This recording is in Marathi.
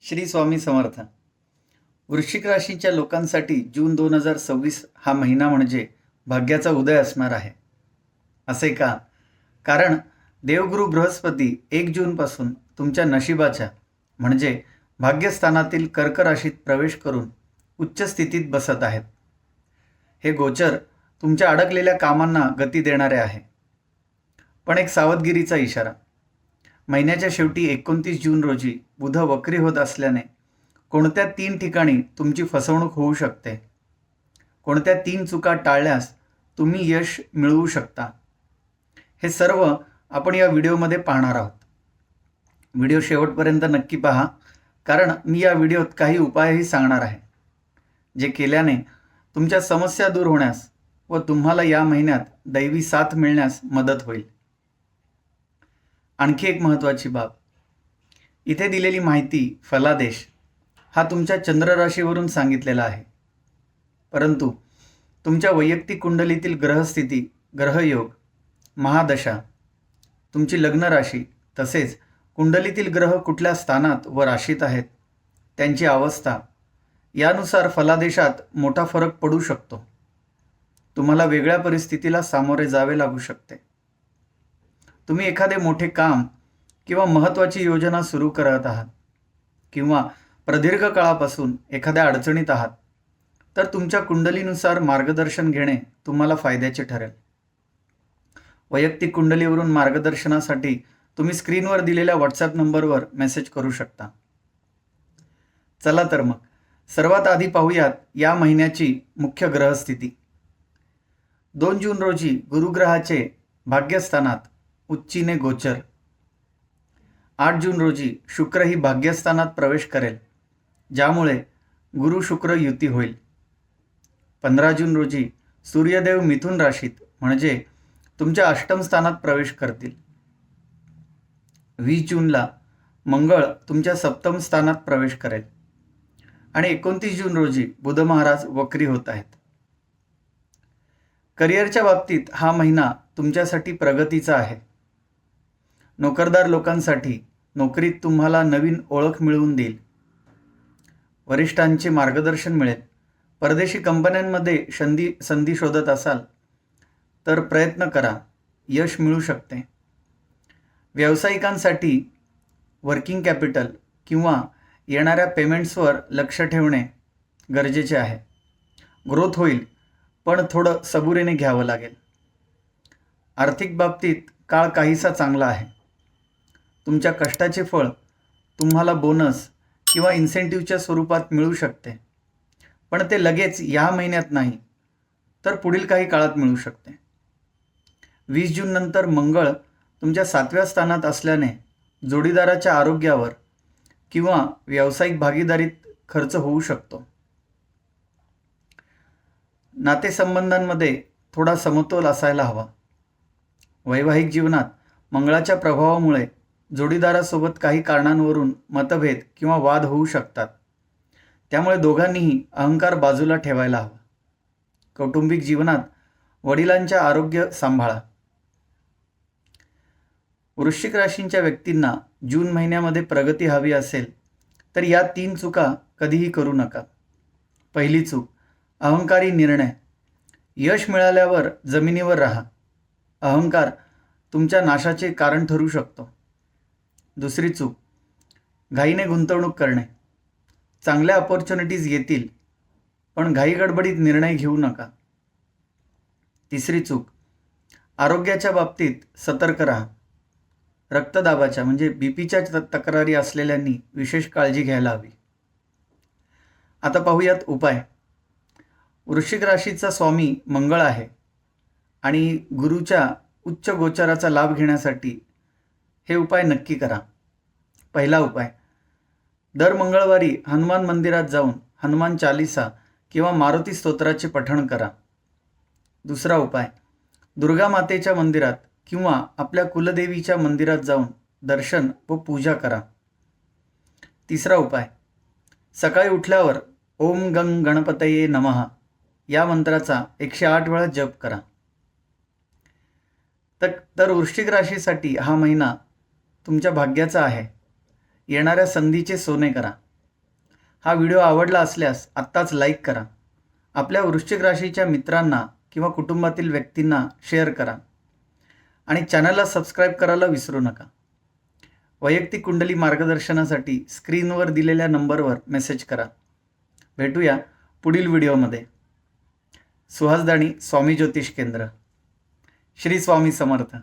श्री स्वामी समर्थ. वृश्चिक राशीच्या लोकांसाठी जून 2026 हा महिना म्हणजे भाग्याचा उदय असणार आहे. असे का? कारण देवगुरु बृहस्पती 1 जूनपासून तुमच्या नशिबाच्या म्हणजे भाग्यस्थानातील कर्क राशीत प्रवेश करून उच्च स्थितीत बसत आहेत. हे गोचर तुमच्या अडकलेल्या कामांना गती देणारे आहे. पण एक सावधगिरीचा इशारा. महिन्याच्या शेवटी 29 जून रोजी बुध वक्री होत असल्याने कोणत्या 3 ठिकाणी तुमची फसवणूक होऊ शकते. कोणत्या 3 चुका टाळल्यास तुम्ही यश मिळवू शकता. हे सर्व आपण या व्हिडिओमध्ये पाहणार आहोत. व्हिडिओ शेवटपर्यंत नक्की पहा, कारण मी या व्हिडिओत काही उपायही सांगणार आहे, जे केल्याने तुमच्या समस्या दूर होण्यास व तुम्हाला या महिन्यात दैवी साथ मिळण्यास मदत होईल. आणखी एक महत्त्वाची बाब. इथे दिलेली माहिती फलादेश हा तुमच्या चंद्र राशीवरून सांगितलेला आहे, परंतु तुमच्या वैयक्तिक कुंडलीतील ग्रहस्थिती, ग्रहयोग, महादशा, तुमची लग्न राशी तसेच कुंडलीतील ग्रह कुठल्या स्थानात व राशीत आहेत त्यांची अवस्था यानुसार फलादेशात मोठा फरक पडू शकतो. तुम्हाला वेगळ्या परिस्थितीला सामोरे जावे लागू शकते. तुम्ही एखादे मोठे काम किंवा महत्त्वाची योजना सुरू करत आहात किंवा प्रदीर्घ काळापासून एखाद्या अडचणीत आहात, तर तुमच्या कुंडलीनुसार मार्गदर्शन घेणे तुम्हाला फायद्याचे ठरेल. वैयक्तिक कुंडलीवरून मार्गदर्शनासाठी तुम्ही स्क्रीनवर दिलेल्या व्हॉट्सॲप नंबरवर मेसेज करू शकता. चला तर मग सर्वात आधी पाहूयात या महिन्याची मुख्य ग्रहस्थिती. 2 जून रोजी गुरुग्रहाचे भाग्यस्थानात उच्चीने गोचर. 8 जून रोजी शुक्र ही भाग्यस्थानात प्रवेश करेल, ज्यामुळे गुरु शुक्र युती होईल. 15 जून रोजी सूर्यदेव मिथुन राशीत म्हणजे तुमच्या अष्टम स्थानात प्रवेश करतील. 20 जूनला मंगळ तुमच्या सप्तम स्थानात प्रवेश करेल आणि 29 जून रोजी बुध महाराज वक्री होत आहेत. करिअरच्या बाबतीत हा महिना तुमच्यासाठी प्रगतीचा आहे. नोकरदार लोकांसाठी नोकरीत तुम्हाला नवीन ओळख मिळवून देईल. वरिष्ठांचे मार्गदर्शन मिळेल. परदेशी कंपन्यांमध्ये संधी शोधत असाल तर प्रयत्न करा, यश मिळू शकते. व्यावसायिकांसाठी वर्किंग कॅपिटल किंवा येणाऱ्या पेमेंट्सवर लक्ष ठेवणे गरजेचे आहे. ग्रोथ होईल, पण थोडं सबुरीने घ्यावं लागेल. आर्थिक बाबतीत काळ काहीसा चांगला आहे. तुमच्या कष्टाचे फळ तुम्हाला बोनस किंवा इन्सेंटिव्हच्या स्वरूपात मिळू शकते, पण ते लगेच या महिन्यात नाही तर पुढील काही काळात मिळू शकते. 20 जून नंतर मंगळ तुमच्या 7व्या स्थानात असल्याने जोडीदाराच्या आरोग्यावर किंवा व्यावसायिक भागीदारीत खर्च होऊ शकतो. नातेसंबंधांमध्ये थोडा समतोल असायला हवा. वैवाहिक जीवनात मंगळाच्या प्रभावामुळे जोडीदारासोबत काही कारणांवरून मतभेद किंवा वाद होऊ शकतात, त्यामुळे दोघांनीही अहंकार बाजूला ठेवायला हवा. कौटुंबिक जीवनात वडिलांचे आरोग्य सांभाळा. वृश्चिक राशींच्या व्यक्तींना जून महिन्यामध्ये प्रगती हवी असेल तर या 3 चुका कधीही करू नका. पहिली चूक, अहंकारी निर्णय. यश मिळाल्यावर जमिनीवर राहा. अहंकार तुमच्या नाशाचे कारण ठरू शकतो. दुसरी चूक, घाईने गुंतवणूक करणे. चांगल्या अपॉर्च्युनिटीज येतील, पण घाईगडबडीत निर्णय घेऊ नका. तिसरी चूक, आरोग्याच्या बाबतीत सतर्क राहा. रक्तदाबाच्या म्हणजे बीपीच्या तक्रारी असलेल्यांनी विशेष काळजी घ्यायला हवी. आता पाहूयात उपाय. वृश्चिक राशीचा स्वामी मंगळ आहे आणि गुरुच्या उच्च गोचराचा लाभ घेण्यासाठी हे उपाय नक्की करा. पहिला उपाय, दर मंगळवारी हनुमान मंदिरात जाऊन हनुमान चालीसा किंवा मारुती स्तोत्राचे पठण करा. दुसरा उपाय, दुर्गा मातेच्या मंदिरात किंवा आपल्या कुलदेवीच्या मंदिरात जाऊन दर्शन व पूजा करा. तिसरा उपाय, सकाळी उठल्यावर ओम गंग गणपतये नमः या मंत्राचा 108 वेळा जप करा. तर वृश्चिक राशीसाठी हा महिना तुमच्या भाग्याचा आहे. येणाऱ्या संधीचे सोने करा. हा व्हिडिओ आवडला असल्यास आत्ताच लाईक करा. आपल्या वृश्चिक राशीच्या मित्रांना किंवा कुटुंबातील व्यक्तींना शेअर करा आणि चॅनलला सबस्क्राईब करायला विसरू नका. वैयक्तिक कुंडली मार्गदर्शनासाठी स्क्रीनवर दिलेल्या नंबरवर मेसेज करा. भेटूया पुढील व्हिडिओमध्ये. सुहासदाणी स्वामी ज्योतिष केंद्र. श्री स्वामी समर्थ.